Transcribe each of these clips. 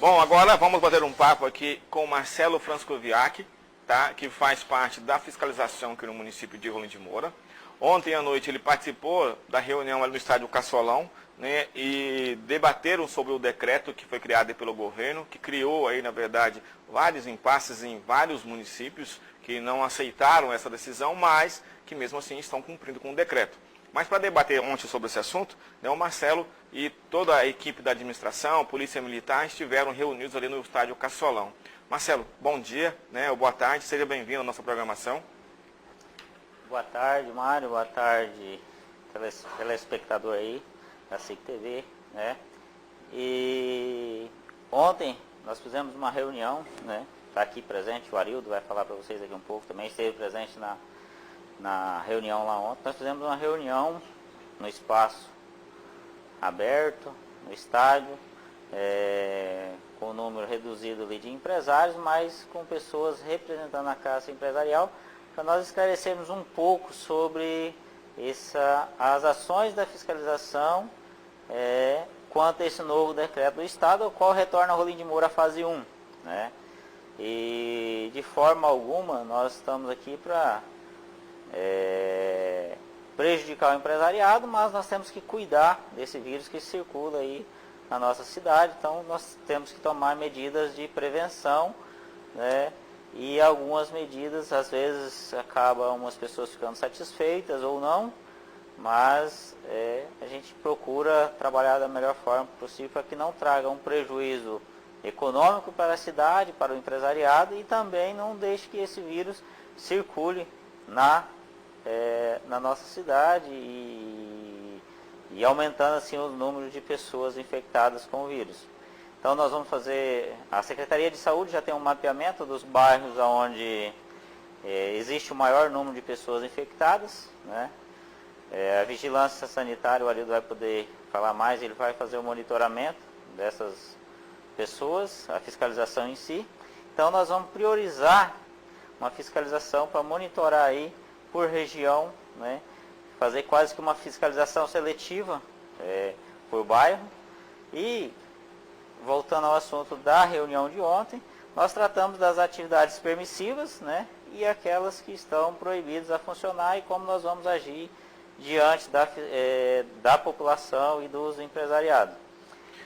Bom, agora vamos bater um papo aqui com o Marcelo Franscoviac, tá? Que faz parte da fiscalização aqui no município de Rolim de Moura. Ontem à noite ele participou da reunião ali no estádio Cassolão, né? E debateram sobre o decreto que foi criado pelo governo, que criou aí, na verdade, vários impasses em vários municípios que não aceitaram essa decisão, mas que mesmo assim estão cumprindo com o decreto. Mas para debater ontem sobre esse assunto, né, o Marcelo e toda a equipe da administração, Polícia Militar, estiveram reunidos ali no estádio Cassolão. Marcelo, bom dia, né, ou boa tarde, seja bem-vindo à nossa programação. Boa tarde, Mário, boa tarde, telespectador aí da SIC TV, né? E ontem nós fizemos uma reunião, né? Está aqui presente, o Arildo vai falar para vocês aqui um pouco, também esteve presente na reunião lá ontem. Nós fizemos uma reunião no espaço aberto, no estádio, com um número reduzido ali de empresários, mas com pessoas representando a classe empresarial, para nós esclarecermos um pouco sobre as ações da fiscalização quanto a esse novo decreto do Estado, ao qual retorna Rolim de Moura à fase 1. Né? E de forma alguma nós estamos aqui para prejudicar o empresariado, mas nós temos que cuidar desse vírus que circula aí na nossa cidade, então nós temos que tomar medidas de prevenção, né? E algumas medidas, às vezes, acabam umas pessoas ficando satisfeitas ou não, mas a gente procura trabalhar da melhor forma possível para que não traga um prejuízo econômico para a cidade, para o empresariado, e também não deixe que esse vírus circule na nossa cidade e aumentando assim o número de pessoas infectadas com o vírus. Então nós vamos fazer, a Secretaria de Saúde já tem um mapeamento dos bairros onde existe o maior número de pessoas infectadas, né? A vigilância sanitária, o Arildo vai poder falar mais, ele vai fazer o monitoramento dessas pessoas, a fiscalização em si. Então nós vamos priorizar uma fiscalização para monitorar aí por região, né? Fazer quase que uma fiscalização seletiva por bairro. E voltando ao assunto da reunião de ontem, nós tratamos das atividades permissivas, né, e aquelas que estão proibidas a funcionar e como nós vamos agir diante da população e dos empresariados.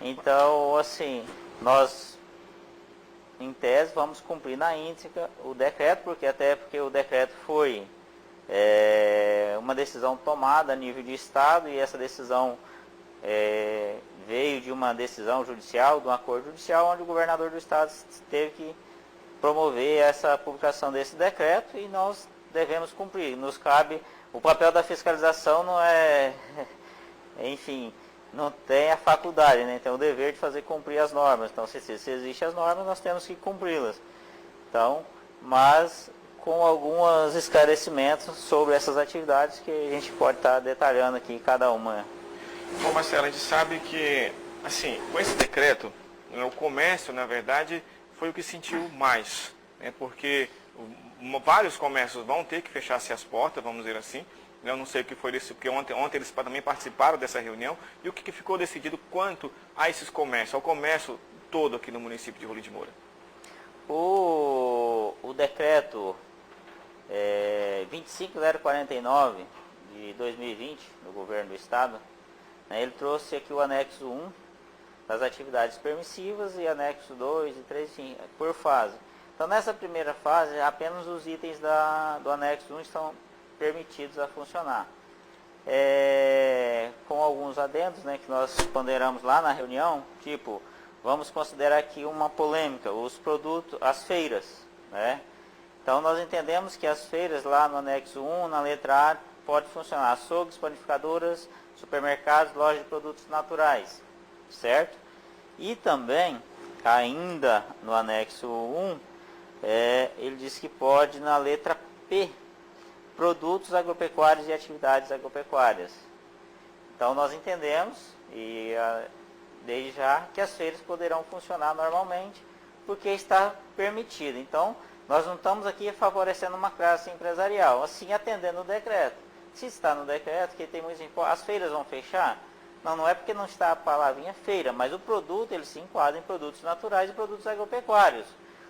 Então, assim, nós, em tese, vamos cumprir na íntegra o decreto, porque o decreto foi uma decisão tomada a nível de Estado, e essa decisão veio de uma decisão judicial, de um acordo judicial, onde o governador do estado teve que promover essa publicação desse decreto, e nós devemos cumprir. Nos cabe, o papel da fiscalização não enfim, não tem a faculdade, né? Tem o dever de fazer cumprir as normas. Então, se existem as normas, nós temos que cumpri-las. Então, mas com alguns esclarecimentos sobre essas atividades que a gente pode estar detalhando aqui cada uma. Bom, Marcelo, a gente sabe que, assim, com esse decreto, o comércio, na verdade, foi o que sentiu mais, né? Porque vários comércios vão ter que fechar-se as portas, vamos dizer assim. Eu não sei o que foi isso, porque ontem eles também participaram dessa reunião. E o que ficou decidido quanto a esses comércios, ao comércio todo aqui no município de Rolim de Moura? O decreto 25049 de 2020, do governo do estado, né, ele trouxe aqui o anexo 1 das atividades permissivas e anexo 2 e 3, enfim, por fase. Então, nessa primeira fase, apenas os itens do anexo 1 estão permitidos a funcionar. Com alguns adendos, né, que nós ponderamos lá na reunião, tipo, vamos considerar aqui uma polêmica, os produtos, as feiras, né? Então, nós entendemos que as feiras lá no anexo 1, na letra A, pode funcionar açougues, panificadoras, supermercados, lojas de produtos naturais, certo? E também, ainda no anexo 1, ele diz que pode, na letra P, produtos agropecuários e atividades agropecuárias. Então, nós entendemos, desde já, que as feiras poderão funcionar normalmente, porque está permitido. Então, nós não estamos aqui favorecendo uma classe empresarial, assim atendendo o decreto. Se está no decreto, que tem muitos impostos, as feiras vão fechar? Não é porque não está a palavrinha feira, mas o produto ele se enquadra em produtos naturais e produtos agropecuários.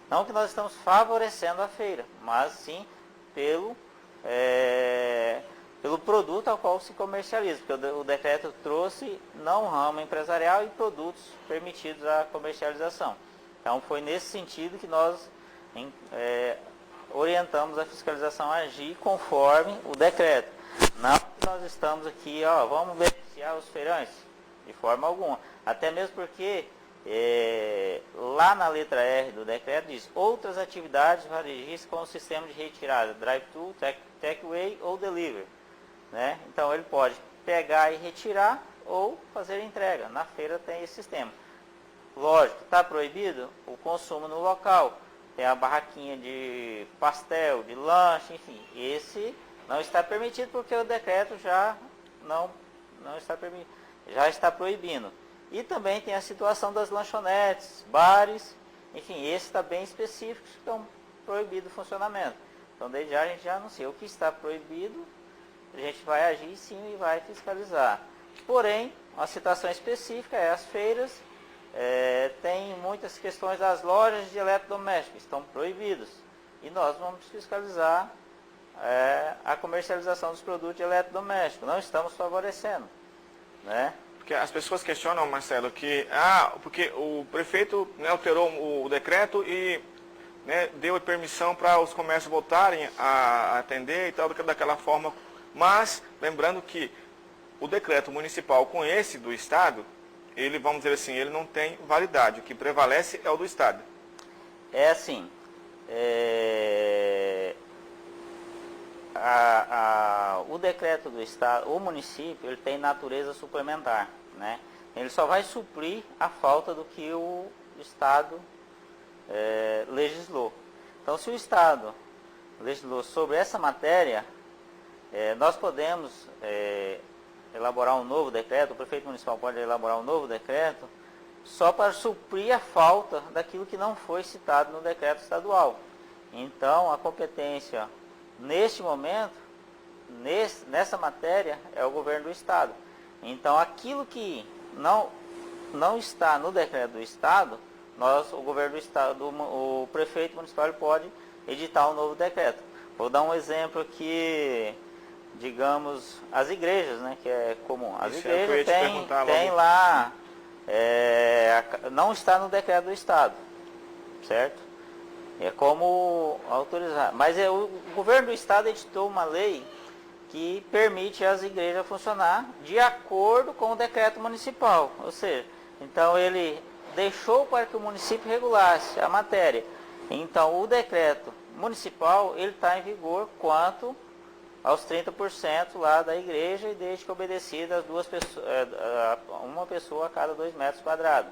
Não que nós estamos favorecendo a feira, mas sim pelo, pelo produto ao qual se comercializa, porque o decreto trouxe não o ramo empresarial e produtos permitidos à comercialização. Então foi nesse sentido que nós orientamos a fiscalização a agir conforme o decreto. Não que nós estamos aqui, vamos beneficiar os feirantes, de forma alguma. Até mesmo porque lá na letra R do decreto diz outras atividades varejistas com o sistema de retirada, drive-thru, take-away ou delivery. Né? Então ele pode pegar e retirar ou fazer entrega. Na feira tem esse sistema. Lógico, está proibido o consumo no local. Tem a barraquinha de pastel, de lanche, enfim. Esse não está permitido porque o decreto já não está permitido, já está proibindo. E também tem a situação das lanchonetes, bares, enfim, esse está bem específico, que estão proibido o funcionamento. Então desde já a gente já anuncia o que está proibido, a gente vai agir sim e vai fiscalizar. Porém, uma situação específica é as feiras. Tem muitas questões das lojas de eletrodomésticos, estão proibidos. E nós vamos fiscalizar a comercialização dos produtos de eletrodomésticos. Não estamos favorecendo. Né? Porque as pessoas questionam, Marcelo, que porque o prefeito, né, alterou o decreto e, né, deu permissão para os comércios voltarem a atender e tal, daquela forma. Mas, lembrando que o decreto municipal com esse do Estado, ele, vamos dizer assim, ele não tem validade. O que prevalece é o do Estado. É assim, o decreto do Estado, o município, ele tem natureza suplementar, né? Ele só vai suprir a falta do que o Estado legislou. Então, se o Estado legislou sobre essa matéria, nós podemos elaborar um novo decreto, o prefeito municipal pode elaborar um novo decreto, só para suprir a falta daquilo que não foi citado no decreto estadual. Então, a competência, neste momento, nessa matéria, é o governo do Estado. Então, aquilo que não está no decreto do Estado, o governo do Estado, o prefeito municipal pode editar um novo decreto. Vou dar um exemplo aqui, digamos, as igrejas, né, que é comum. As igrejas tem lá, não está no decreto do Estado, certo? É como autorizar. Mas o governo do Estado editou uma lei que permite às igrejas funcionar de acordo com o decreto municipal. Ou seja, então ele deixou para que o município regulasse a matéria. Então o decreto municipal ele está em vigor quanto aos 30% lá da igreja e desde que obedecida as uma pessoa a cada 2 metros quadrados.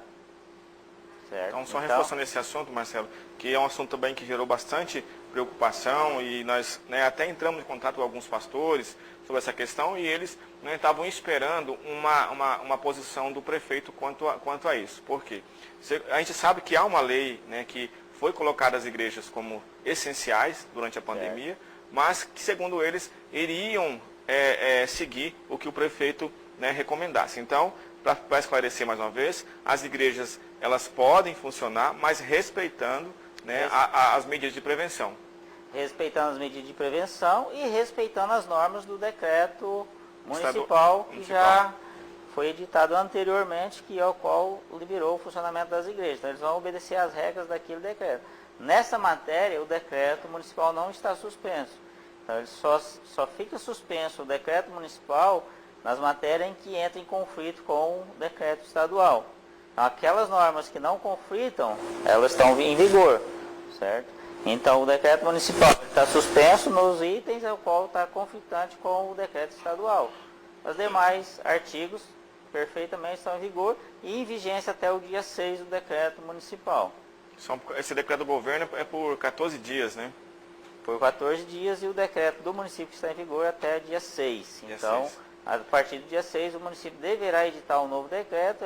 Certo? Então, só reforçando esse assunto, Marcelo, que é um assunto também que gerou bastante preocupação e nós, né, até entramos em contato com alguns pastores sobre essa questão e eles, né, estavam esperando uma posição do prefeito quanto a isso. Por quê? A gente sabe que há uma lei, né, que foi colocada as igrejas como essenciais durante a pandemia, mas que, segundo eles, iriam seguir o que o prefeito, né, recomendasse. Então, para esclarecer mais uma vez, as igrejas elas podem funcionar, mas respeitando, né, as medidas de prevenção. Respeitando as medidas de prevenção e respeitando as normas do decreto municipal que já foi editado anteriormente, que é o qual liberou o funcionamento das igrejas. Então, eles vão obedecer às regras daquele decreto. Nessa matéria, o decreto municipal não está suspenso. Então, ele só fica suspenso o decreto municipal nas matérias em que entra em conflito com o decreto estadual. Então, aquelas normas que não conflitam, elas estão em vigor, certo? Então, o decreto municipal está suspenso nos itens ao qual está conflitante com o decreto estadual. Os demais artigos perfeitamente estão em vigor e em vigência até o dia 6 do decreto municipal. Esse decreto do governo é por 14 dias, né? Por 14 dias e o decreto do município está em vigor até dia 6. Então, a partir do dia 6, o município deverá editar um novo decreto,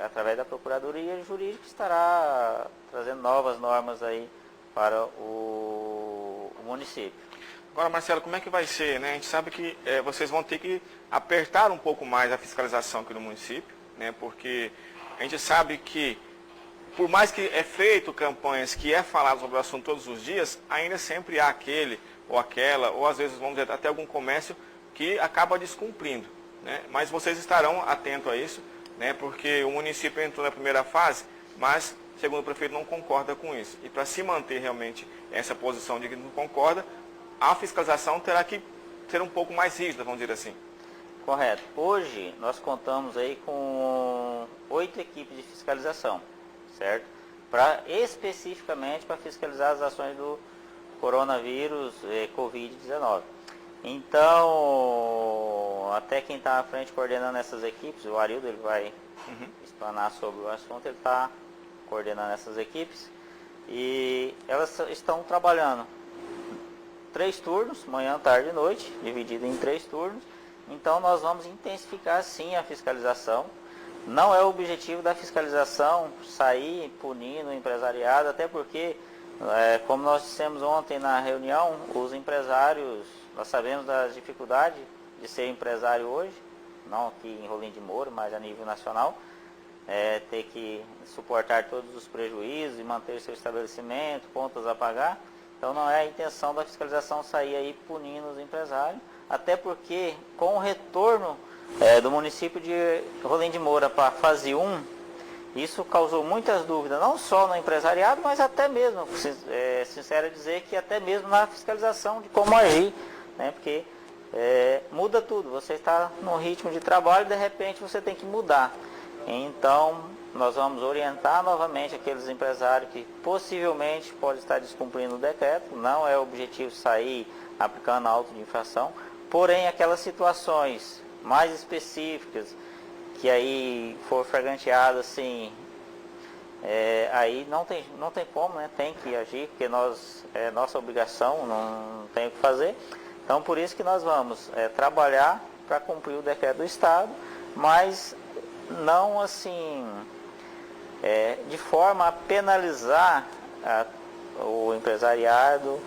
através da Procuradoria Jurídica, estará trazendo novas normas aí para o município. Agora, Marcelo, como é que vai ser, né? A gente sabe que vocês vão ter que apertar um pouco mais a fiscalização aqui no município, né? Porque a gente sabe que, por mais que é feito campanhas que é falado sobre o assunto todos os dias, ainda sempre há aquele ou aquela, ou às vezes, vamos dizer, até algum comércio que acaba descumprindo, né? Mas vocês estarão atentos a isso, né? Porque o município entrou na primeira fase, mas, segundo o prefeito, não concorda com isso. E para se manter realmente essa posição de que não concorda, a fiscalização terá que ser um pouco mais rígida, vamos dizer assim. Correto. Hoje nós contamos aí com 8 equipes de fiscalização, certo? Especificamente para fiscalizar as ações do coronavírus Covid-19. Então, até quem está à frente coordenando essas equipes, o Arildo, ele vai explanar sobre o assunto, ele está coordenando essas equipes e elas estão trabalhando 3 turnos, manhã, tarde e noite, dividido em 3 turnos. Então nós vamos intensificar sim a fiscalização. Não é o objetivo da fiscalização sair punindo o empresariado, até porque, como nós dissemos ontem na reunião, os empresários, nós sabemos das dificuldades de ser empresário hoje, não aqui em Rolim de Moura, mas a nível nacional, ter que suportar todos os prejuízos e manter seu estabelecimento, contas a pagar. Então não é a intenção da fiscalização sair aí punindo os empresários, até porque com o retorno do município de Rolim de Moura para a fase 1, isso causou muitas dúvidas, não só no empresariado, mas até mesmo, sincero dizer que até mesmo na fiscalização de como agir, né? Porque muda tudo, você está num ritmo de trabalho e de repente você tem que mudar. Então, nós vamos orientar novamente aqueles empresários que possivelmente podem estar descumprindo o decreto. Não é o objetivo sair aplicando auto de infração, porém aquelas situações mais específicas que aí for fragranteado assim, aí não tem como, né? Tem que agir, porque é nossa obrigação, não tem o que fazer. Então por isso que nós vamos trabalhar para cumprir o decreto do Estado, mas não assim de forma a penalizar o empresariado,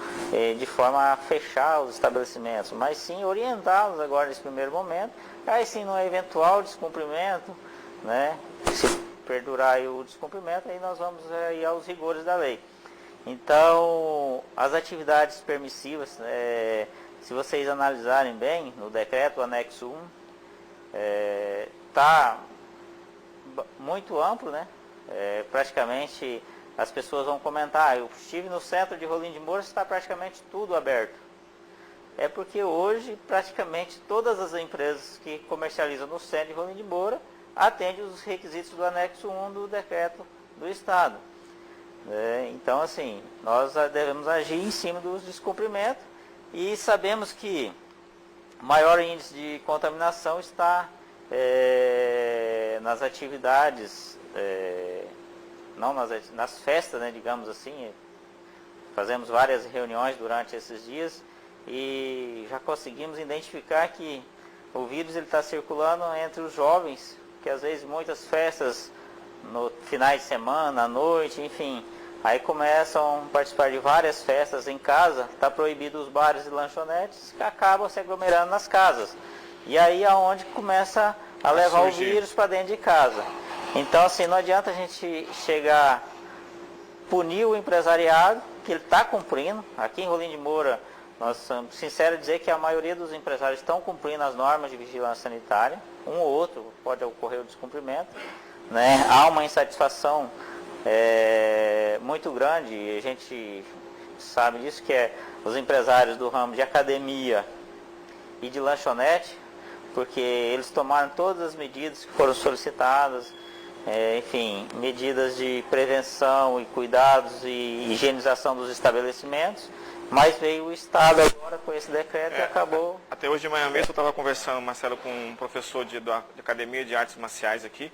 de forma a fechar os estabelecimentos, mas sim orientá-los agora nesse primeiro momento. Aí sim, no eventual descumprimento, né, se perdurar aí o descumprimento, aí nós vamos ir aos rigores da lei. Então, as atividades permissivas, se vocês analisarem bem, no decreto, o anexo 1, está muito amplo, né? Praticamente as pessoas vão comentar, eu estive no centro de Rolim de Moura, está praticamente tudo aberto. É porque hoje praticamente todas as empresas que comercializam no centro de Rolim de Moura atendem os requisitos do anexo 1 do decreto do Estado. Então assim, nós devemos agir em cima dos descumprimentos e sabemos que o maior índice de contaminação está nas atividades, não nas festas, né, digamos assim. Fazemos várias reuniões durante esses dias e já conseguimos identificar que o vírus está circulando entre os jovens, que às vezes muitas festas no finais de semana, à noite, enfim, aí começam a participar de várias festas em casa, está proibido os bares e lanchonetes, que acabam se aglomerando nas casas. E aí é onde começa a levar o vírus para dentro de casa. Então assim, não adianta a gente chegar, punir o empresariado, que ele está cumprindo. Aqui em Rolim de Moura, nós somos sinceros dizer que a maioria dos empresários estão cumprindo as normas de vigilância sanitária. Um ou outro pode ocorrer o descumprimento, né? Há uma insatisfação muito grande, e a gente sabe disso, que os empresários do ramo de academia e de lanchonete, porque eles tomaram todas as medidas que foram solicitadas, enfim, medidas de prevenção e cuidados e higienização dos estabelecimentos, mas veio o Estado agora com esse decreto e acabou. Até hoje de manhã mesmo eu estava conversando, Marcelo, com um professor de Academia de Artes Marciais aqui,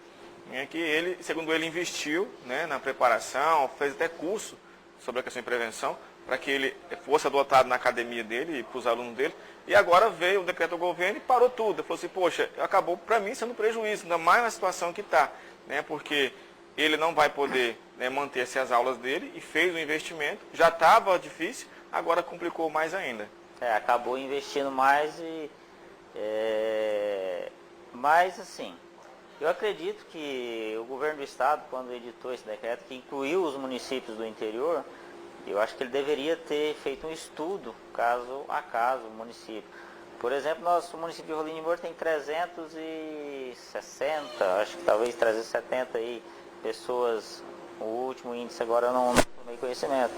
que ele, segundo ele, investiu, né, na preparação, fez até curso sobre a questão de prevenção, para que ele fosse adotado na academia dele e para os alunos dele. E agora veio o decreto do governo e parou tudo. Ele falou assim, poxa, acabou para mim sendo prejuízo, ainda mais na situação que está, né, porque ele não vai poder, né, manter-se as aulas dele e fez o investimento, já estava difícil, agora complicou mais ainda. acabou investindo mais mas assim, eu acredito que o governo do estado, quando editou esse decreto, que incluiu os municípios do interior, eu acho que ele deveria ter feito um estudo, caso a caso, o município. Por exemplo, nosso município de Rolim de Moura tem 360, acho que talvez 370 aí, pessoas, o último índice agora eu não tomei conhecimento.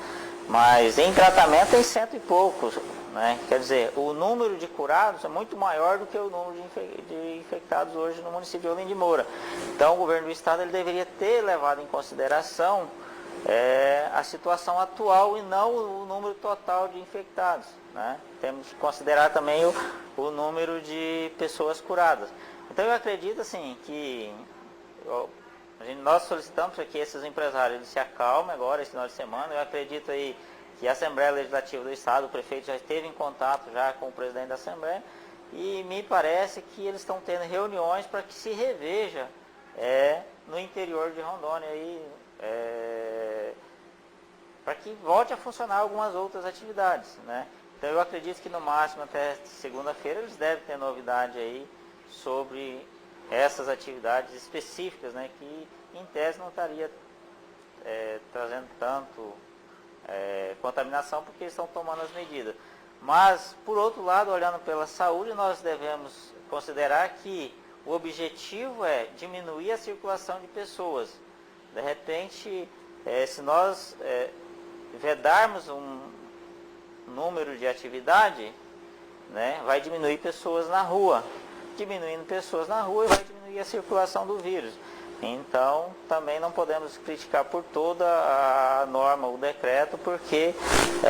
Mas em tratamento tem 100 e poucos, né? Quer dizer, o número de curados é muito maior do que o número de infectados hoje no município de Rolim de Moura. Então o governo do estado ele deveria ter levado em consideração a situação atual e não o número total de infectados, né? Temos que considerar também o número de pessoas curadas. Então eu acredito assim que nós solicitamos que esses empresários eles se acalmem agora, esse final de semana. Eu acredito aí que a Assembleia Legislativa do Estado, o prefeito já esteve em contato já com o presidente da Assembleia e me parece que eles estão tendo reuniões para que se reveja no interior de Rondônia aí, para que volte a funcionar algumas outras atividades, né? Então eu acredito que no máximo até segunda-feira eles devem ter novidade aí sobre essas atividades específicas, né, que em tese não estaria trazendo tanto contaminação porque eles estão tomando as medidas. Mas, por outro lado, olhando pela saúde, nós devemos considerar que o objetivo é diminuir a circulação de pessoas. De repente, se nós vedarmos um número de atividade, né, vai diminuir pessoas na rua. Diminuindo pessoas na rua e vai diminuir a circulação do vírus. Então, também não podemos criticar por toda a norma, o decreto, porque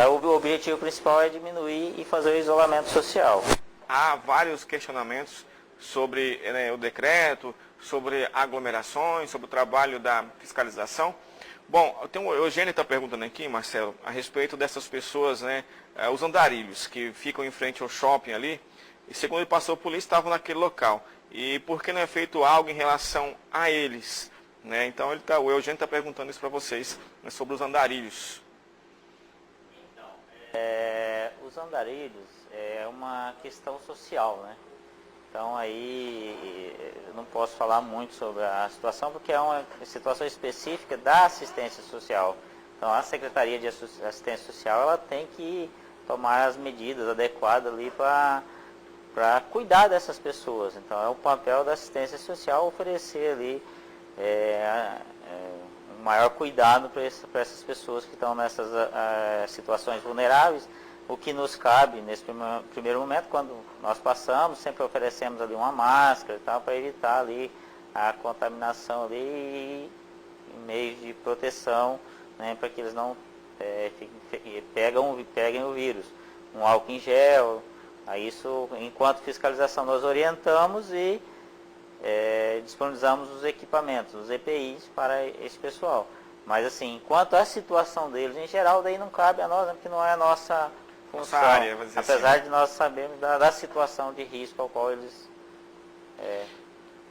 o objetivo principal é diminuir e fazer o isolamento social. Há vários questionamentos sobre o decreto, sobre aglomerações, sobre o trabalho da fiscalização. Bom, o Eugênio está perguntando aqui, Marcelo, a respeito dessas pessoas, né, os andarilhos que ficam em frente ao shopping ali, e segundo ele passou, a polícia estava naquele local. E por que não é feito algo em relação a eles? Né? Então o Eugênio está perguntando isso para vocês, né, sobre os andarilhos. Então, os andarilhos é uma questão social, né? Então aí eu não posso falar muito sobre a situação, porque é uma situação específica da assistência social. Então a Secretaria de Assistência Social ela tem que tomar as medidas adequadas ali para cuidar dessas pessoas. Então é o papel da assistência social oferecer ali um maior cuidado para essas pessoas que estão nessas situações vulneráveis. O que nos cabe nesse primeiro momento, quando nós passamos, sempre oferecemos ali uma máscara e tal, para evitar ali a contaminação ali e meios de proteção, né, para que eles não peguem o vírus. Um álcool em gel. Isso, enquanto fiscalização, nós orientamos e disponibilizamos os equipamentos, os EPIs para esse pessoal. Mas assim, enquanto a situação deles em geral, daí não cabe a nós, né, porque não é a nossa função, área, apesar assim, de nós sabermos da situação de risco ao qual eles...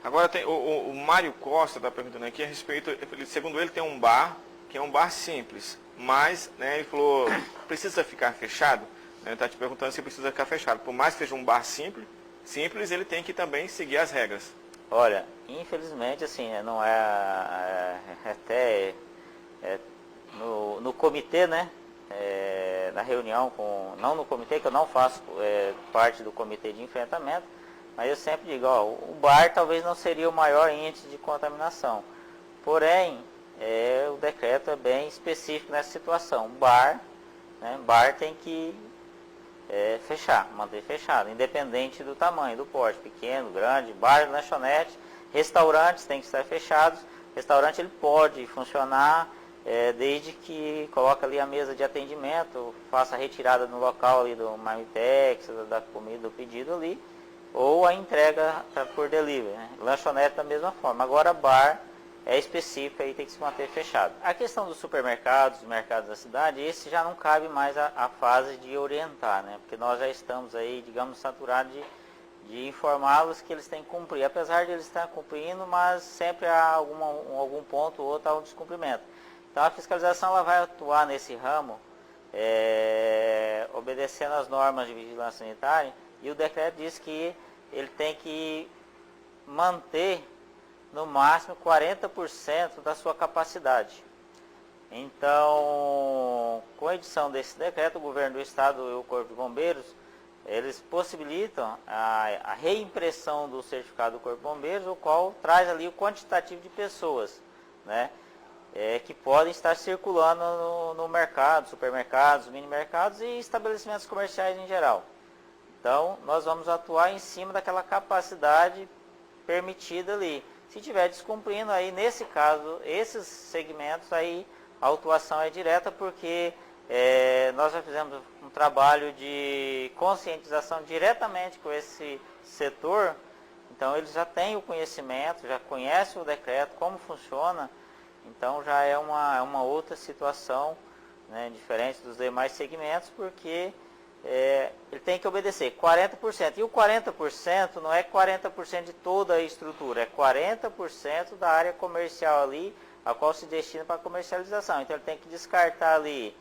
Agora tem o Mário Costa está perguntando aqui a respeito, segundo ele tem um bar, que é um bar simples, mas, né, ele falou, precisa ficar fechado? Ele está te perguntando se precisa ficar fechado. Por mais que seja um bar simples, ele tem que também seguir as regras. Olha, infelizmente, assim, não até no comitê, né, na reunião, não no comitê, que eu não faço parte do comitê de enfrentamento, mas eu sempre digo, ó, o bar talvez não seria o maior índice de contaminação. Porém, o decreto é bem específico nessa situação. Bar tem que manter fechado, independente do tamanho, do porte, pequeno, grande, bar, lanchonete, restaurantes têm que estar fechados. Restaurante ele pode funcionar desde que coloque ali a mesa de atendimento, faça a retirada no local ali do Marmitex, da comida, do pedido ali, ou a entrega por delivery, né? Lanchonete da mesma forma. Agora bar é específico, aí tem que se manter fechado. A questão dos supermercados, dos mercados da cidade, esse já não cabe mais a fase de orientar, né? Porque nós já estamos aí, digamos, saturados de informá-los que eles têm que cumprir. Apesar de eles estarem cumprindo, mas sempre há algum ponto ou outro há um descumprimento. Então a fiscalização ela vai atuar nesse ramo obedecendo às normas de vigilância sanitária, e o decreto diz que ele tem que manter no máximo 40% da sua capacidade. Então, com a edição desse decreto, o governo do estado e o Corpo de Bombeiros, eles possibilitam a reimpressão do certificado do Corpo de Bombeiros, o qual traz ali o quantitativo de pessoas, né, que podem estar circulando no mercado, supermercados, mini-mercados e estabelecimentos comerciais em geral. Então, nós vamos atuar em cima daquela capacidade permitida ali. Se estiver descumprindo, aí nesse caso, esses segmentos, aí a autuação é direta, porque nós já fizemos um trabalho de conscientização diretamente com esse setor, então eles já têm o conhecimento, já conhecem o decreto, como funciona, então já é uma outra situação, né, diferente dos demais segmentos, porque ele tem que obedecer 40%. E o 40% não é 40% de toda a estrutura, é 40% da área comercial ali, a qual se destina para comercialização. Então ele tem que descartar ali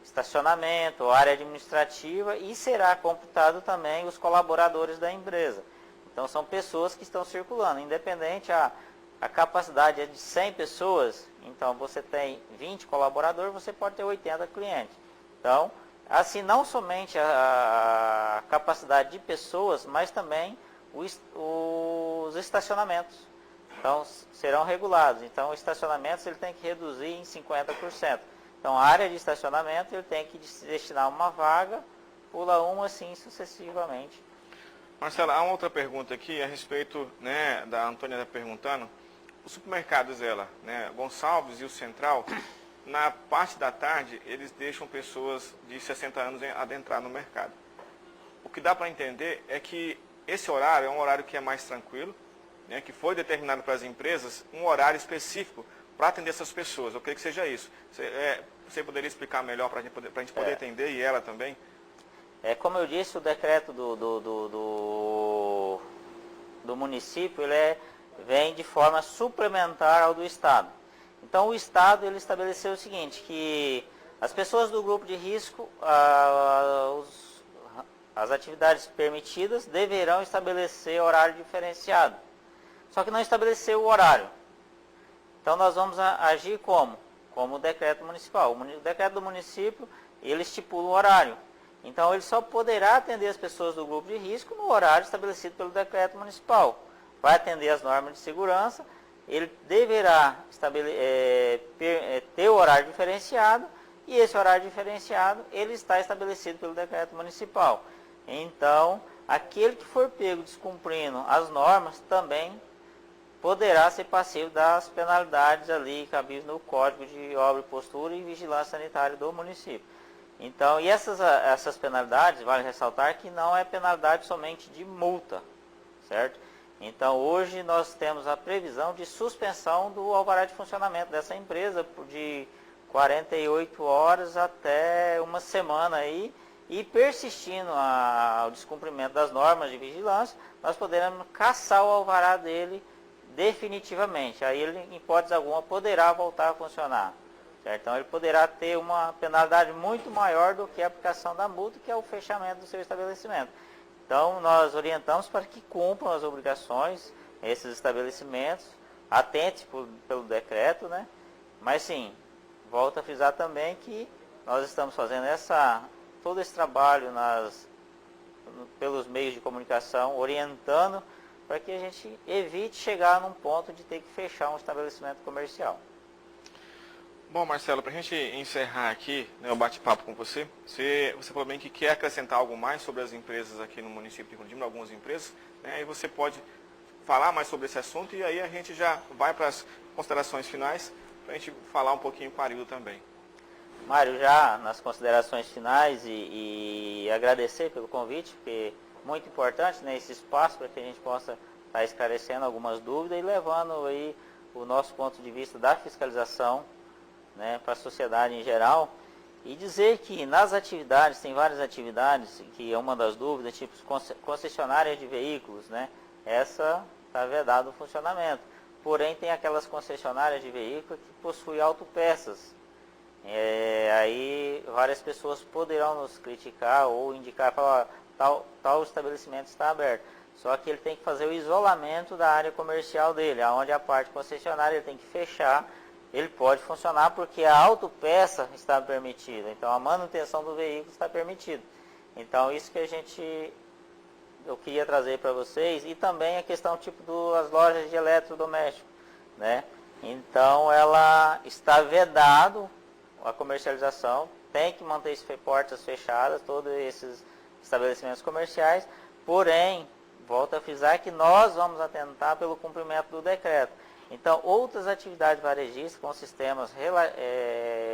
estacionamento, área administrativa, e será computado também os colaboradores da empresa. Então são pessoas que estão circulando, independente a capacidade é de 100 pessoas, então você tem 20 colaboradores, você pode ter 80 clientes. Então, assim, não somente a capacidade de pessoas, mas também os estacionamentos. Então, serão regulados. Então, os estacionamentos ele tem que reduzir em 50%. Então, a área de estacionamento ele tem que destinar uma vaga, pula uma, assim sucessivamente. Marcela, há uma outra pergunta aqui a respeito, né, da Antônia está perguntando. Os supermercados, Gonçalves e o Central, na parte da tarde, eles deixam pessoas de 60 anos adentrar no mercado. O que dá para entender é que esse horário é um horário que é mais tranquilo, né, que foi determinado para as empresas um horário específico para atender essas pessoas. Eu creio que seja isso. Você poderia explicar melhor para a gente poder entender, e ela também? Como eu disse, o decreto do município ele vem de forma suplementar ao do Estado. Então o Estado ele estabeleceu o seguinte, que as pessoas do grupo de risco, as atividades permitidas deverão estabelecer horário diferenciado. Só que não estabeleceu o horário. Então nós vamos agir como? Como o decreto municipal. O decreto do município, ele estipula o horário. Então ele só poderá atender as pessoas do grupo de risco no horário estabelecido pelo decreto municipal. Vai atender as normas de segurança, ele deverá ter o horário diferenciado, e esse horário diferenciado ele está estabelecido pelo decreto municipal. Então, aquele que for pego descumprindo as normas também poderá ser passivo das penalidades ali cabíveis no Código de Obra e Postura e Vigilância Sanitária do município. Então, e essas penalidades, vale ressaltar que não é penalidade somente de multa, certo? Então, hoje nós temos a previsão de suspensão do alvará de funcionamento dessa empresa de 48 horas até uma semana aí, e persistindo ao descumprimento das normas de vigilância, nós poderemos cassar o alvará dele definitivamente. Aí ele, em hipótese alguma, poderá voltar a funcionar. Certo? Então ele poderá ter uma penalidade muito maior do que a aplicação da multa, que é o fechamento do seu estabelecimento. Então nós orientamos para que cumpram as obrigações, esses estabelecimentos, atente pelo decreto, né? Mas sim, volto a frisar também que nós estamos fazendo todo esse trabalho pelos meios de comunicação, orientando para que a gente evite chegar num ponto de ter que fechar um estabelecimento comercial. Bom, Marcelo, para a gente encerrar aqui, né, o bate-papo com você falou bem que quer acrescentar algo mais sobre as empresas aqui no município de Rondônia, algumas empresas, né, e você pode falar mais sobre esse assunto, e aí a gente já vai para as considerações finais, para a gente falar um pouquinho com o Arildo também. Mário, já nas considerações finais e agradecer pelo convite, porque é muito importante, né, esse espaço para que a gente possa estar esclarecendo algumas dúvidas e levando aí o nosso ponto de vista da fiscalização, né, para a sociedade em geral, e dizer que nas atividades, tem várias atividades, que é uma das dúvidas, tipo concessionária de veículos, né, essa está vedada o funcionamento. Porém, tem aquelas concessionárias de veículos que possuem autopeças. Aí várias pessoas poderão nos criticar ou indicar, falar, ó, tal estabelecimento está aberto. Só que ele tem que fazer o isolamento da área comercial dele, onde a parte concessionária ele tem que fechar. Ele pode funcionar porque a autopeça está permitida, então a manutenção do veículo está permitida. Então isso que eu queria trazer para vocês, e também a questão tipo das lojas de eletrodoméstico, né? Então ela está vedado a comercialização, tem que manter as portas fechadas, todos esses estabelecimentos comerciais, porém, volto a frisar que nós vamos atentar pelo cumprimento do decreto. Então, outras atividades varejistas com sistemas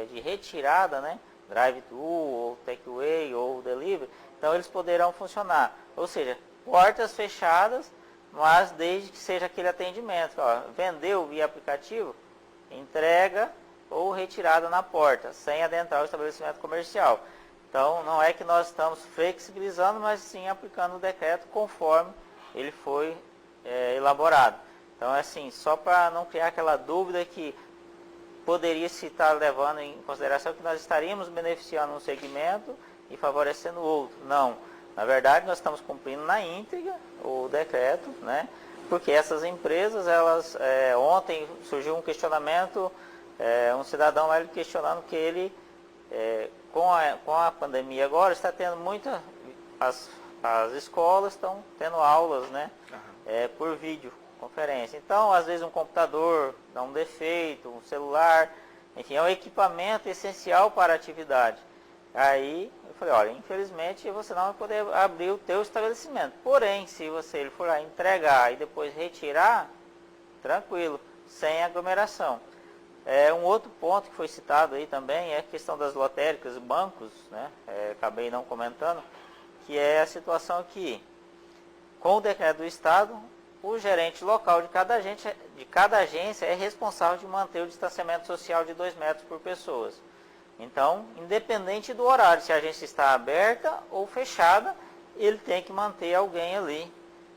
de retirada, né, drive-thru, ou takeaway, ou delivery, então eles poderão funcionar. Ou seja, portas fechadas, mas desde que seja aquele atendimento. Ó, vendeu via aplicativo, entrega ou retirada na porta, sem adentrar o estabelecimento comercial. Então, não é que nós estamos flexibilizando, mas sim aplicando o decreto conforme ele foi elaborado. Então, assim, só para não criar aquela dúvida que poderia se estar levando em consideração que nós estaríamos beneficiando um segmento e favorecendo o outro. Não. Na verdade, nós estamos cumprindo na íntegra o decreto, né? Porque essas empresas, elas, ontem surgiu um questionamento, um cidadão lá questionando que ele, com a pandemia agora, está tendo as escolas estão tendo aulas, né? Por videoconferência. Então, às vezes um computador dá um defeito, um celular, enfim, é um equipamento essencial para a atividade. Aí eu falei, olha, infelizmente você não vai poder abrir o teu estabelecimento. Porém, se ele for lá entregar e depois retirar, tranquilo, sem aglomeração. Um outro ponto que foi citado aí também é a questão das lotéricas, bancos, né? Acabei não comentando, que é a situação que, com o decreto do Estado, o gerente local de cada agência é responsável de manter o distanciamento social de 2 metros por pessoas. Então, independente do horário, se a agência está aberta ou fechada, ele tem que manter alguém ali,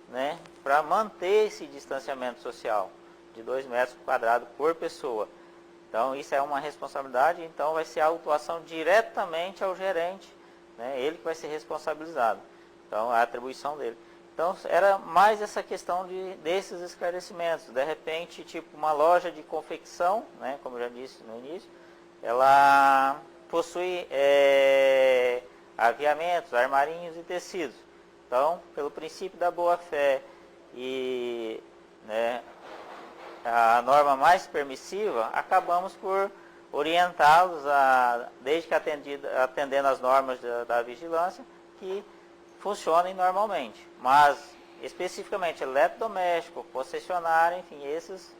né, para manter esse distanciamento social de 2 metros quadrados por pessoa. Então, isso é uma responsabilidade, então vai ser a autuação diretamente ao gerente, né, ele que vai ser responsabilizado. Então, a atribuição dele. Então, era mais essa questão desses esclarecimentos. De repente, tipo uma loja de confecção, né, como eu já disse no início, ela possui aviamentos, armarinhos e tecidos. Então, pelo princípio da boa-fé e, né, a norma mais permissiva, acabamos por orientá-los, desde que atendendo às normas da vigilância, que funcionem normalmente. Mas, especificamente, eletrodoméstico, concessionário, enfim, esses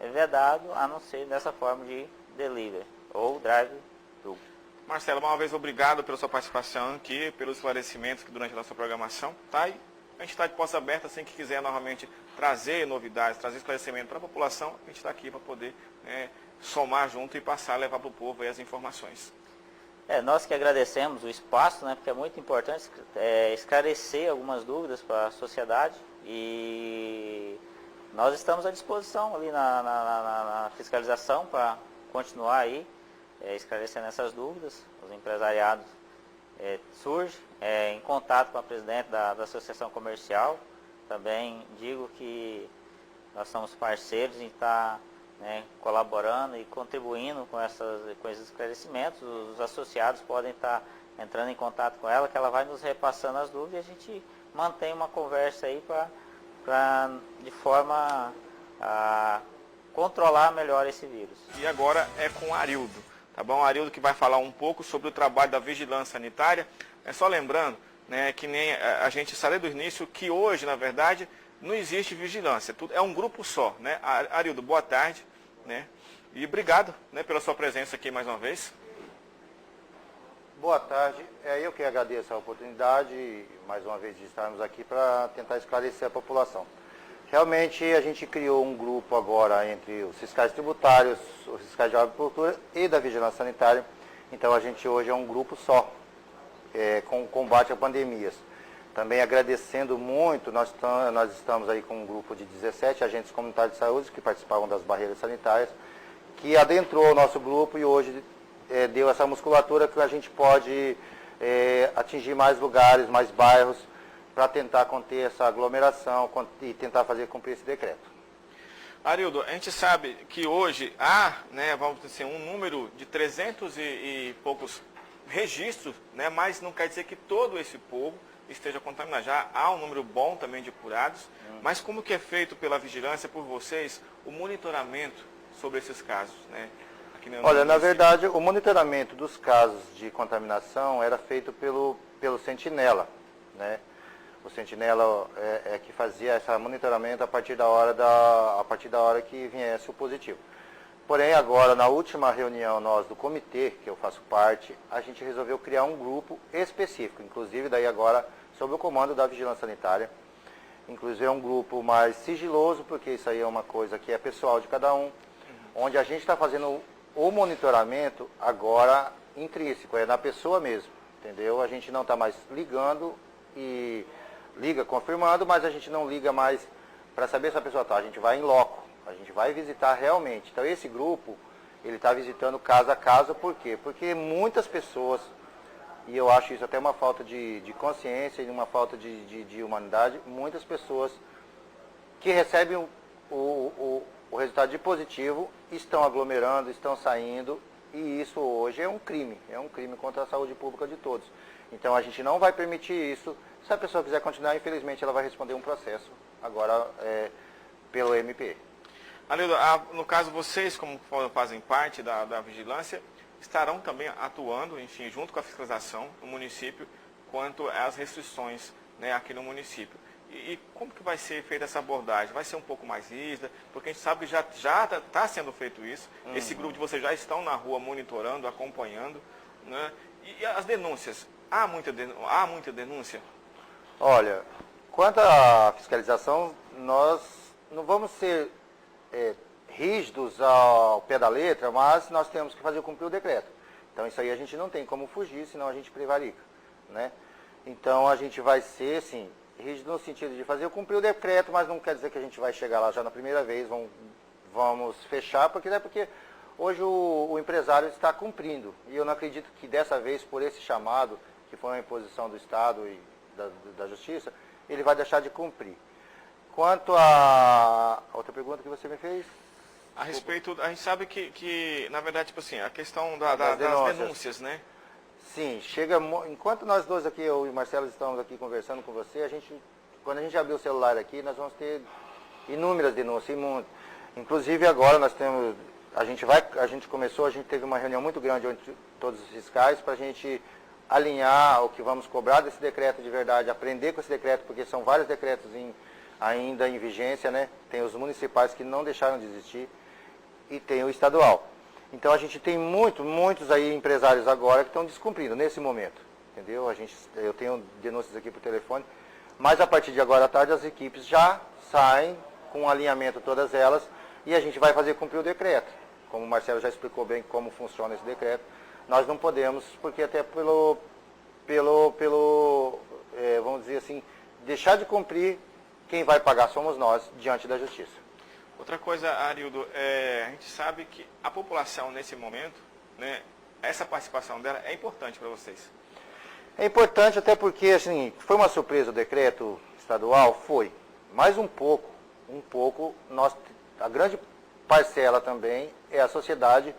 é vedado a não ser dessa forma de delivery ou drive-thru. Marcelo, uma vez obrigado pela sua participação aqui, pelos esclarecimentos que durante a nossa programação, tá? E a gente está de portas abertas, assim que quiser novamente trazer novidades, trazer esclarecimento para a população, a gente está aqui para poder somar junto e passar, levar para o povo aí as informações. Nós que agradecemos o espaço, né, porque é muito importante esclarecer algumas dúvidas para a sociedade, e nós estamos à disposição ali na fiscalização para continuar aí esclarecendo essas dúvidas. Os empresariados surgem em contato com a presidente da Associação Comercial. Também digo que nós somos parceiros em estar colaborando e contribuindo com esses esclarecimentos. Os associados podem estar entrando em contato com ela, que ela vai nos repassando as dúvidas, e a gente mantém uma conversa aí de forma a controlar melhor esse vírus. E agora é com o Arildo, tá bom? O Arildo que vai falar um pouco sobre o trabalho da vigilância sanitária. Só lembrando, né, que nem a gente sabe do início, que hoje, na verdade, não existe vigilância, é um grupo só, né? Arildo, boa tarde, né? E obrigado, né, pela sua presença aqui mais uma vez. Boa tarde, eu que agradeço a oportunidade, mais uma vez, de estarmos aqui para tentar esclarecer a população. Realmente, a gente criou um grupo agora entre os fiscais tributários, os fiscais de agricultura e da vigilância sanitária. Então, a gente hoje é um grupo só, com o combate a pandemias. Também agradecendo muito, nós estamos aí com um grupo de 17 agentes comunitários de saúde que participavam das barreiras sanitárias, que adentrou o nosso grupo e hoje deu essa musculatura que a gente pode atingir mais lugares, mais bairros, para tentar conter essa aglomeração e tentar fazer cumprir esse decreto. Arildo, a gente sabe que hoje há, né, vamos dizer, um número de 300 e poucos registros, né, mas não quer dizer que todo esse povo esteja contaminado. Já há um número bom também de curados, mas como que é feito pela vigilância, por vocês, o monitoramento sobre esses casos, né? Olha, na verdade, o monitoramento dos casos de contaminação era feito pelo Sentinela, né? O Sentinela que fazia esse monitoramento a partir da hora que viesse o positivo. Porém, agora, na última reunião nós do comitê, que eu faço parte, a gente resolveu criar um grupo específico, inclusive daí agora sob o comando da Vigilância Sanitária. Inclusive é um grupo mais sigiloso, porque isso aí é uma coisa que é pessoal de cada um, onde a gente está fazendo o monitoramento agora intrínseco, é na pessoa mesmo, entendeu? A gente não está mais ligando e liga confirmando, mas a gente não liga mais para saber se a pessoa está. A gente vai em loco, a gente vai visitar realmente. Então esse grupo, ele está visitando casa a casa, por quê? Porque muitas pessoas, e eu acho isso até uma falta de consciência e uma falta de humanidade, muitas pessoas que recebem o resultado de positivo estão aglomerando, estão saindo, e isso hoje é um crime contra a saúde pública de todos. Então a gente não vai permitir isso. Se a pessoa quiser continuar, infelizmente ela vai responder um processo agora pelo MP. Arildo, no caso vocês, como fazem parte da vigilância, estarão também atuando, enfim, junto com a fiscalização no município, quanto às restrições, né, aqui no município. E como que vai ser feita essa abordagem? Vai ser um pouco mais rígida? Porque a gente sabe que já está sendo feito isso. Esse grupo de vocês já estão na rua monitorando, acompanhando, né? E as denúncias? Há muita denúncia? Olha, quanto à fiscalização, nós não vamos ser rígidos ao pé da letra, mas nós temos que fazer cumprir o decreto. Então isso aí a gente não tem como fugir, senão a gente prevarica, né? Então a gente vai ser, sim, rígido no sentido de fazer cumprir o decreto, mas não quer dizer que a gente vai chegar lá já na primeira vez, vamos fechar, porque hoje o empresário está cumprindo. E eu não acredito que dessa vez, por esse chamado, que foi uma imposição do Estado e da Justiça, ele vai deixar de cumprir. Quanto a outra pergunta que você me fez? A respeito, a gente sabe que na verdade, tipo assim, a questão das denúncias, né? Sim, enquanto nós dois aqui, eu e o Marcelo estamos aqui conversando com você, quando a gente abrir o celular aqui, nós vamos ter inúmeras denúncias. Inclusive agora nós temos, a gente teve uma reunião muito grande entre todos os fiscais para a gente alinhar o que vamos cobrar desse decreto de verdade, aprender com esse decreto, porque são vários decretos ainda em vigência, né? Tem os municipais que não deixaram de existir e tem o estadual. Então a gente tem muitos aí empresários agora que estão descumprindo nesse momento, entendeu? Eu tenho denúncias aqui por telefone, mas a partir de agora à tarde as equipes já saem com alinhamento todas elas e a gente vai fazer cumprir o decreto. Como o Marcelo já explicou bem como funciona esse decreto, nós não podemos, porque até vamos dizer assim, deixar de cumprir, quem vai pagar somos nós diante da justiça. Outra coisa, Arildo, a gente sabe que a população nesse momento, né, essa participação dela é importante para vocês. É importante até porque, assim, foi uma surpresa o decreto estadual? Foi. Mas um pouco, a grande parcela também é a sociedade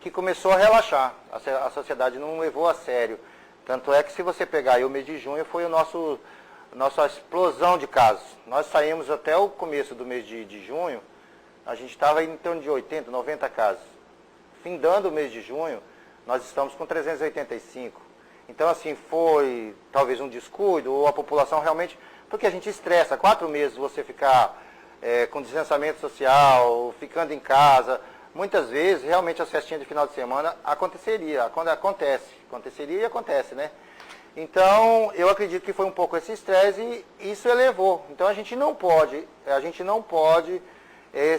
que começou a relaxar. A sociedade não levou a sério. Tanto é que se você pegar aí o mês de junho foi nossa explosão de casos. Nós saímos até o começo do mês de junho, a gente estava em torno de 80, 90 casos. Findando o mês de junho, nós estamos com 385. Então, assim, foi talvez um descuido, ou a população realmente... Porque a gente estressa, 4 meses você ficar com distanciamento social, ficando em casa. Muitas vezes, realmente, as festinhas de final de semana aconteceria e acontece, né? Então, eu acredito que foi um pouco esse estresse e isso elevou. Então, a gente não pode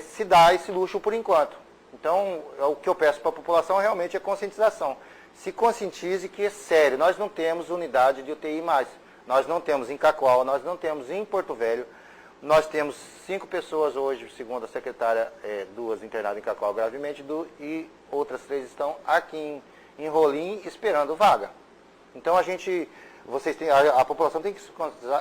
se dar esse luxo por enquanto. Então, o que eu peço para a população realmente é conscientização. Se conscientize que é sério, nós não temos unidade de UTI mais. Nós não temos em Cacoal, nós não temos em Porto Velho. Nós temos 5 pessoas hoje, segundo a secretária, 2 internadas em Cacoal gravemente, e outras 3 estão aqui em Rolim esperando vaga. Então a população tem que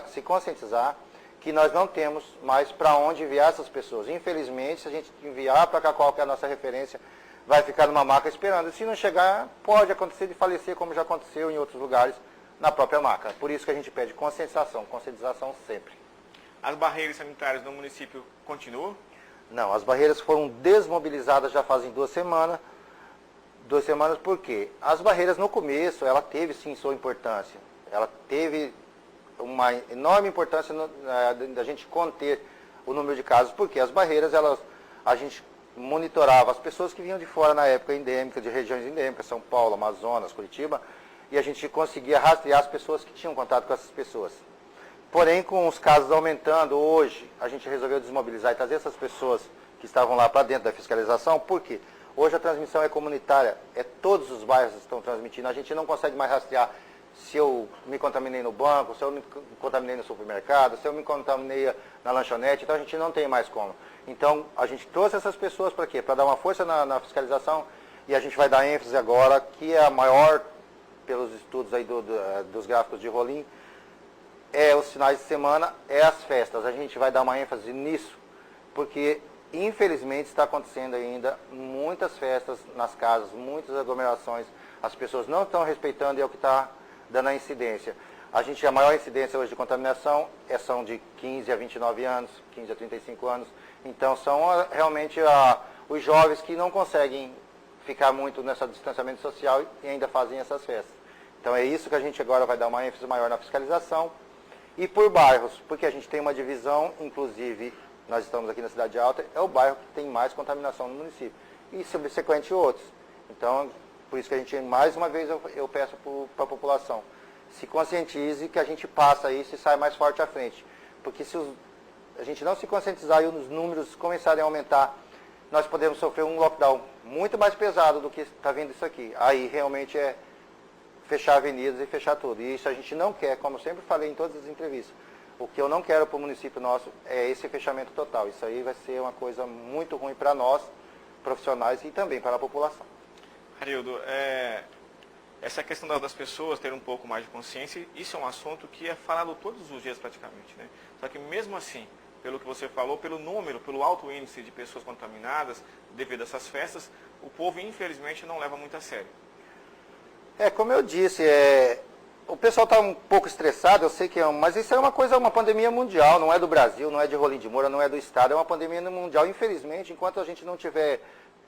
se conscientizar que nós não temos mais para onde enviar essas pessoas. Infelizmente, se a gente enviar para cá qual que é a nossa referência, vai ficar numa maca esperando. E se não chegar, pode acontecer de falecer, como já aconteceu em outros lugares, na própria maca. Por isso que a gente pede conscientização sempre. As barreiras sanitárias no município continuam? Não, as barreiras foram desmobilizadas já fazem 2 semanas. 2 semanas por quê? As barreiras no começo, ela teve sim sua importância. Ela teve uma enorme importância da gente conter o número de casos, porque as barreiras, a gente monitorava as pessoas que vinham de fora na época endêmica, de regiões endêmicas, São Paulo, Amazonas, Curitiba, e a gente conseguia rastrear as pessoas que tinham contato com essas pessoas. Porém, com os casos aumentando hoje, a gente resolveu desmobilizar e trazer essas pessoas que estavam lá para dentro da fiscalização. Por quê? Hoje a transmissão é comunitária, todos os bairros estão transmitindo, a gente não consegue mais rastrear se eu me contaminei no banco, se eu me contaminei no supermercado, se eu me contaminei na lanchonete, então a gente não tem mais como. Então a gente trouxe essas pessoas para quê? Para dar uma força na fiscalização, e a gente vai dar ênfase agora, que é a maior, pelos estudos aí dos gráficos de Rolim, os finais de semana, as festas. A gente vai dar uma ênfase nisso, porque infelizmente está acontecendo ainda muitas festas nas casas, muitas aglomerações, as pessoas não estão respeitando e é o que está dando a incidência. A maior incidência hoje de contaminação são de 15 a 29 anos, 15 a 35 anos, então são realmente os jovens que não conseguem ficar muito nesse distanciamento social e ainda fazem essas festas. Então é isso que a gente agora vai dar uma ênfase maior na fiscalização. E por bairros, porque a gente tem uma divisão, inclusive nós estamos aqui na Cidade Alta, é o bairro que tem mais contaminação no município, e subsequente outros. Então, por isso que a gente, mais uma vez, eu peço para a população, se conscientize que a gente passa isso e sai mais forte à frente. Porque se a gente não se conscientizar e os números começarem a aumentar, nós podemos sofrer um lockdown muito mais pesado do que está vindo isso aqui. Aí realmente é fechar avenidas e fechar tudo. E isso a gente não quer, como eu sempre falei em todas as entrevistas. O que eu não quero para o município nosso é esse fechamento total. Isso aí vai ser uma coisa muito ruim para nós, profissionais, e também para a população. Arildo, essa questão das pessoas terem um pouco mais de consciência, isso é um assunto que é falado todos os dias praticamente, né? Só que mesmo assim, pelo que você falou, pelo número, pelo alto índice de pessoas contaminadas devido a essas festas, o povo infelizmente não leva muito a sério. Como eu disse, o pessoal está um pouco estressado, eu sei que mas isso é uma pandemia mundial, não é do Brasil, não é de Rolim de Moura, não é do Estado, é uma pandemia mundial. Infelizmente, enquanto a gente não tiver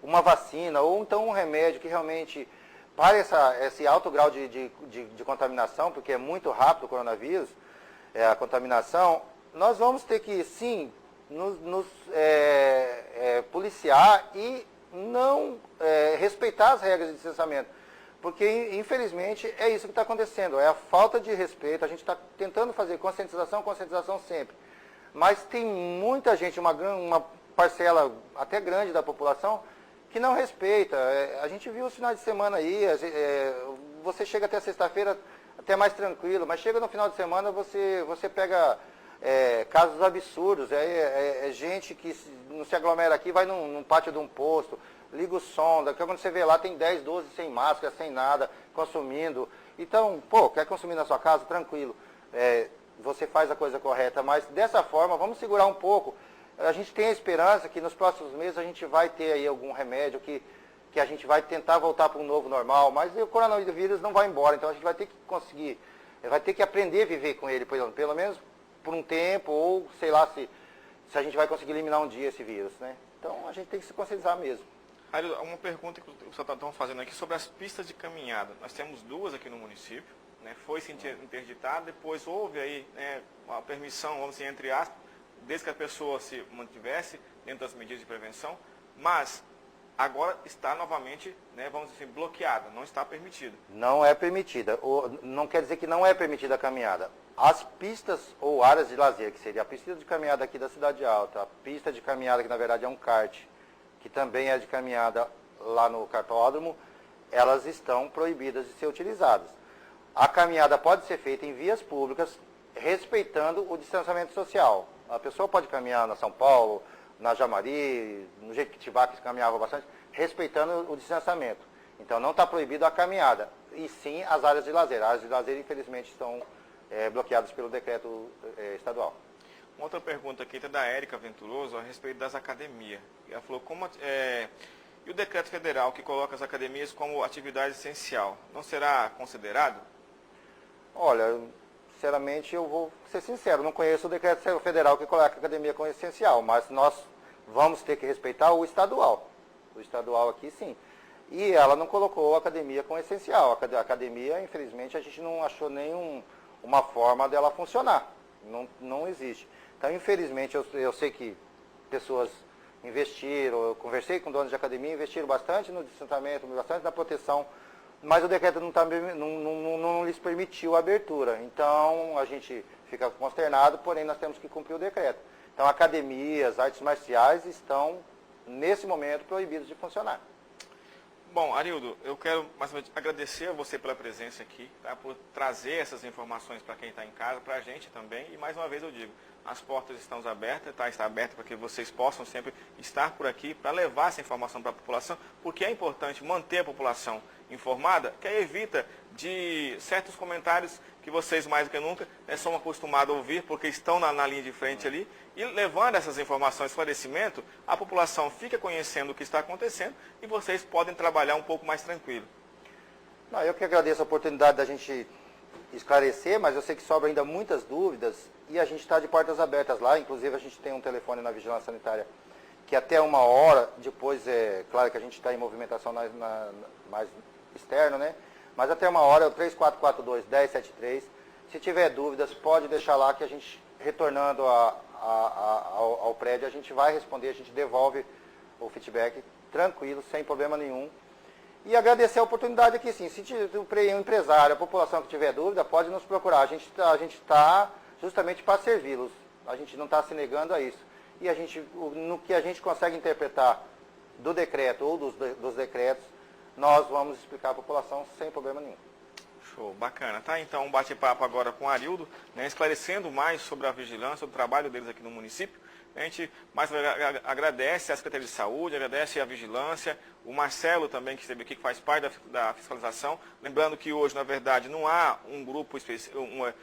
uma vacina ou então um remédio que realmente pare esse alto grau de contaminação, porque é muito rápido o coronavírus, a contaminação, nós vamos ter que, sim, nos policiar e não respeitar as regras de distanciamento. Porque, infelizmente, é isso que está acontecendo, é a falta de respeito. A gente está tentando fazer conscientização sempre. Mas tem muita gente, uma parcela até grande da população, que não respeita. A gente viu os finais de semana aí, você chega até sexta-feira até mais tranquilo, mas chega no final de semana, você pega casos absurdos. Gente que não se aglomera aqui, vai num pátio de um posto, liga o som, daqui a quando você vê lá tem 10, 12 sem máscara, sem nada, consumindo. Então, quer consumir na sua casa? Tranquilo. Você faz a coisa correta, mas dessa forma, vamos segurar um pouco. A gente tem a esperança que nos próximos meses a gente vai ter aí algum remédio que a gente vai tentar voltar para um novo normal, mas o coronavírus não vai embora, então a gente vai ter que vai ter que aprender a viver com ele, pelo menos por um tempo, ou sei lá se a gente vai conseguir eliminar um dia esse vírus, né? Então a gente tem que se conscientizar mesmo. Uma pergunta que vocês estão fazendo aqui sobre as pistas de caminhada. Nós temos 2 aqui no município, né? Foi-se interditada, depois houve aí uma permissão, vamos dizer, entre aspas, desde que a pessoa se mantivesse dentro das medidas de prevenção, mas agora está novamente, vamos dizer assim, bloqueada, não está permitida. Não é permitida, não quer dizer que não é permitida a caminhada. As pistas ou áreas de lazer, que seria a pista de caminhada aqui da Cidade Alta, a pista de caminhada que na verdade é um kart, que também é de caminhada lá no cartódromo, elas estão proibidas de ser utilizadas. A caminhada pode ser feita em vias públicas, respeitando o distanciamento social. A pessoa pode caminhar na São Paulo, na Jamari, no Jequitibá, que se caminhava bastante, respeitando o distanciamento. Então não está proibido a caminhada, e sim as áreas de lazer. As áreas de lazer, infelizmente, estão bloqueadas pelo decreto estadual. Uma outra pergunta aqui é da Érica Venturoso a respeito das academias. Ela falou, e o decreto federal que coloca as academias como atividade essencial, não será considerado? Olha, sinceramente, eu vou ser sincero, não conheço o decreto federal que coloca a academia como essencial, mas nós vamos ter que respeitar o estadual. O estadual aqui, sim. E ela não colocou a academia como essencial. A academia, infelizmente, a gente não achou uma forma dela funcionar. Não existe. Então, infelizmente, eu sei que pessoas investiram, eu conversei com donos de academia, investiram bastante no distanciamento, bastante na proteção, mas o decreto não lhes permitiu a abertura. Então, a gente fica consternado, porém nós temos que cumprir o decreto. Então, academias, artes marciais estão, nesse momento, proibidas de funcionar. Bom, Arildo, eu quero mais uma vez agradecer a você pela presença aqui, tá? Por trazer essas informações para quem está em casa, para a gente também. E mais uma vez eu digo, as portas estão abertas, tá? Está aberta para que vocês possam sempre estar por aqui para levar essa informação para a população, porque é importante manter a população informada, que evita de certos comentários que vocês mais do que nunca são acostumados a ouvir, porque estão na linha de frente ali, e levando essas informações, esclarecimento, a população fica conhecendo o que está acontecendo e vocês podem trabalhar um pouco mais tranquilo. Não, eu que agradeço a oportunidade da gente esclarecer, mas eu sei que sobram ainda muitas dúvidas e a gente está de portas abertas lá, inclusive a gente tem um telefone na Vigilância Sanitária que até 1 hora, depois é claro que a gente está em movimentação mais externo, né? Mas até 1 hora é o 3442-1073. Se tiver dúvidas, pode deixar lá que a gente, retornando ao prédio, a gente vai responder, a gente devolve o feedback tranquilo, sem problema nenhum. E agradecer a oportunidade aqui, sim. Se o empresário, a população que tiver dúvida, pode nos procurar. A gente está justamente para servi-los. A gente não está se negando a isso. E no que a gente consegue interpretar do decreto ou dos decretos, nós vamos explicar à população sem problema nenhum. Show, bacana. Tá, então um bate-papo agora com o Arildo, né, esclarecendo mais sobre a vigilância, o trabalho deles aqui no município. A gente mais agradece a Secretaria de Saúde, agradece a Vigilância, o Marcelo também, que esteve aqui, que faz parte da fiscalização. Lembrando que hoje, na verdade, não há um grupo específico, uma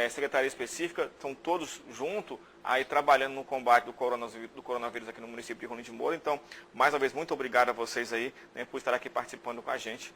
secretaria específica, estão todos juntos aí trabalhando no combate do coronavírus aqui no município de Rolim de Moura. Então, mais uma vez, muito obrigado a vocês aí, né, por estar aqui participando com a gente.